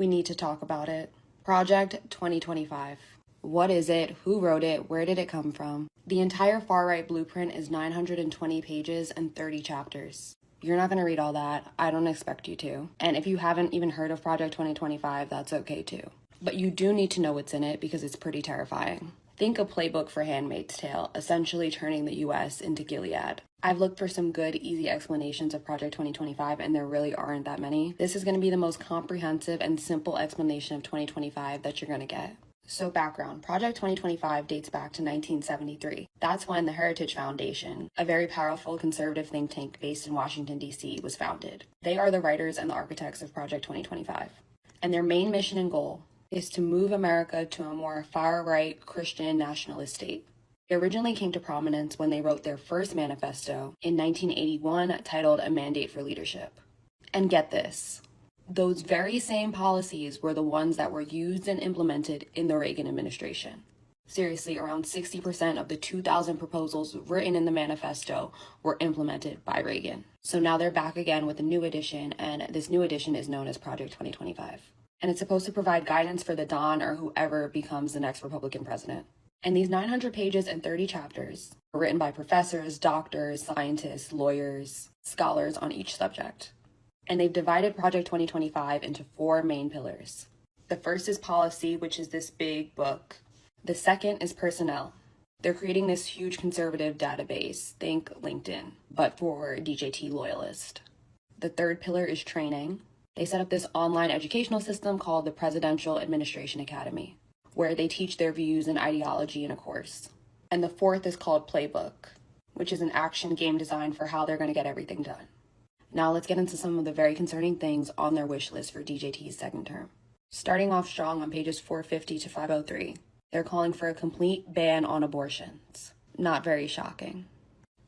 We need to talk about it. Project 2025. What is it? Who wrote it? Where did it come from? The entire far-right blueprint is 920 pages and 30 chapters. You're not going to read all that. I don't expect you to. And if you haven't even heard of Project 2025, that's okay too. But you do need to know what's in it because it's pretty terrifying. Think a playbook for Handmaid's Tale, essentially turning the US into Gilead. I've looked for some good, easy explanations of Project 2025, and there really aren't that many. This is going to be the most comprehensive and simple explanation of 2025 that you're going to get. So background, Project 2025 dates back to 1973. That's when the Heritage Foundation, a very powerful conservative think tank based in Washington, D.C., was founded. They are the writers and the architects of Project 2025. And their main mission and goal is to move America to a more far-right Christian nationalist state. It originally came to prominence when they wrote their first manifesto in 1981 titled A Mandate for Leadership. And get this, those very same policies were the ones that were used and implemented in the Reagan administration. Seriously, around 60% of the 2,000 proposals written in the manifesto were implemented by Reagan. So now they're back again with a new edition, and this new edition is known as Project 2025. And it's supposed to provide guidance for the Don or whoever becomes the next Republican president. And these 900 pages and 30 chapters were written by professors, doctors, scientists, lawyers, scholars on each subject. And they've divided Project 2025 into 4 main pillars. The first is policy, which is this big book. The second is personnel. They're creating this huge conservative database, think LinkedIn, but for DJT loyalists. The third pillar is training. They set up this online educational system called the Presidential Administration Academy, where they teach their views and ideology in a course. And the fourth is called Playbook, which is an action game designed for how they're going to get everything done. Now let's get into some of the very concerning things on their wish list for DJT's second term. Starting off strong on pages 450 to 503, they're calling for a complete ban on abortions. Not very shocking.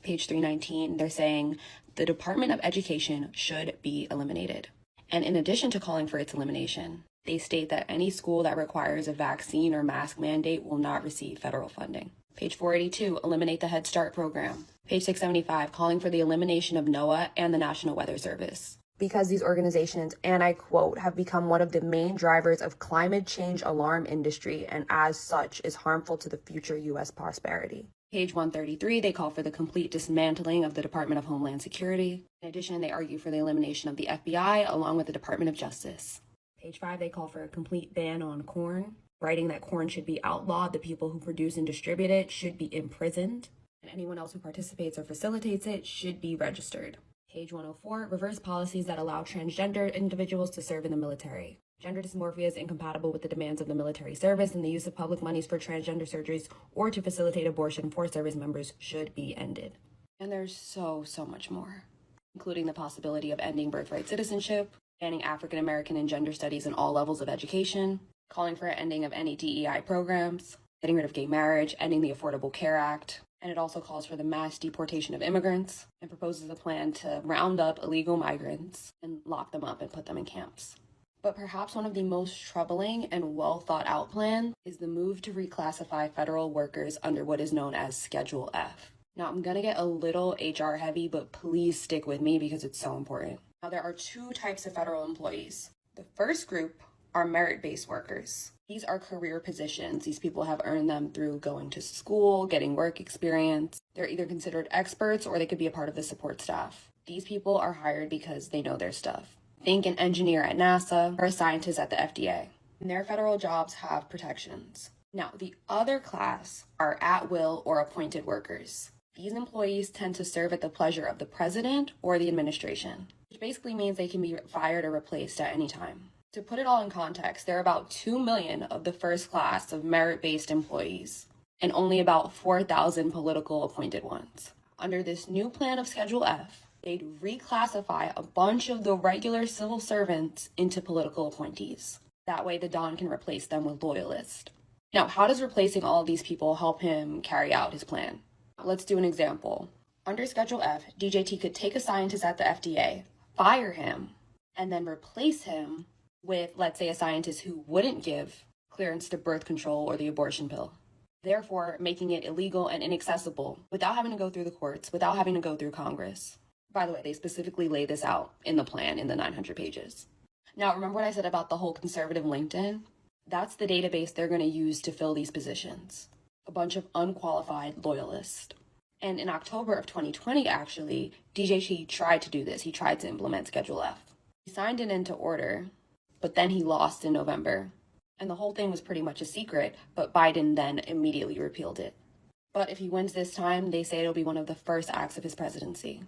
Page 319, they're saying the Department of Education should be eliminated. And in addition to calling for its elimination, they state that any school that requires a vaccine or mask mandate will not receive federal funding. Page 482, eliminate the Head Start program. Page 675, calling for the elimination of NOAA and the National Weather Service. Because these organizations, and I quote, have become one of the main drivers of climate change alarm industry and as such is harmful to the future U.S. prosperity. Page 133, they call for the complete dismantling of the Department of Homeland Security. In addition, they argue for the elimination of the FBI along with the Department of Justice. Page 5, they call for a complete ban on corn, writing that corn should be outlawed, the people who produce and distribute it should be imprisoned, and anyone else who participates or facilitates it should be registered. Page 104, reverse policies that allow transgender individuals to serve in the military. Gender dysmorphia is incompatible with the demands of the military service, and the use of public monies for transgender surgeries or to facilitate abortion for service members should be ended. And there's so much more, including the possibility of ending birthright citizenship, banning African American and gender studies in all levels of education, calling for an ending of any DEI programs, getting rid of gay marriage, ending the Affordable Care Act, and it also calls for the mass deportation of immigrants and proposes a plan to round up illegal migrants and lock them up and put them in camps. But perhaps one of the most troubling and well thought out plan is the move to reclassify federal workers under what is known as Schedule F. Now I'm gonna get a little HR heavy, but please stick with me because it's so important. Now there are 2 types of federal employees. The first group are merit-based workers. These are career positions. These people have earned them through going to school, getting work experience. They're either considered experts or they could be a part of the support staff. These people are hired because they know their stuff. Think an engineer at NASA or a scientist at the FDA. And their federal jobs have protections. Now, the other class are at-will or appointed workers. These employees tend to serve at the pleasure of the president or the administration, which basically means they can be fired or replaced at any time. To put it all in context, there are about 2 million of the first class of merit-based employees and only about 4,000 political appointed ones. Under this new plan of Schedule F, they'd reclassify a bunch of the regular civil servants into political appointees. That way the Don can replace them with loyalists. Now, how does replacing all of these people help him carry out his plan? Let's do an example. Under Schedule F, DJT could take a scientist at the FDA, fire him, and then replace him with, let's say, a scientist who wouldn't give clearance to birth control or the abortion pill, therefore making it illegal and inaccessible without having to go through the courts, without having to go through Congress. By the way, they specifically lay this out in the plan in the 900 pages. Now, remember what I said about the whole conservative LinkedIn? That's the database they're going to use to fill these positions. A bunch of unqualified loyalists. And in October of 2020, actually, DJT tried to do this. He tried to implement Schedule F. He signed it into order, but then he lost in November. And the whole thing was pretty much a secret, but Biden then immediately repealed it. But if he wins this time, they say it'll be one of the first acts of his presidency.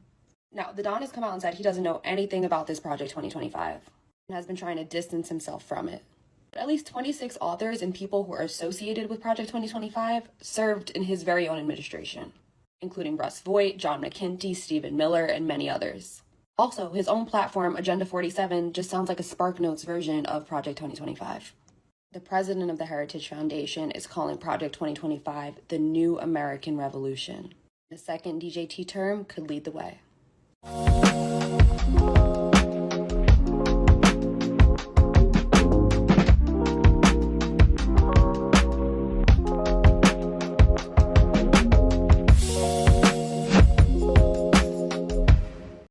Now, the Don has come out and said he doesn't know anything about this Project 2025 and has been trying to distance himself from it. But at least 26 authors and people who are associated with Project 2025 served in his very own administration, including Russ Voigt, John McKinty, Stephen Miller, and many others. Also, his own platform, Agenda 47, just sounds like a SparkNotes version of Project 2025. The president of the Heritage Foundation is calling Project 2025 the new American Revolution. The second DJT term could lead the way.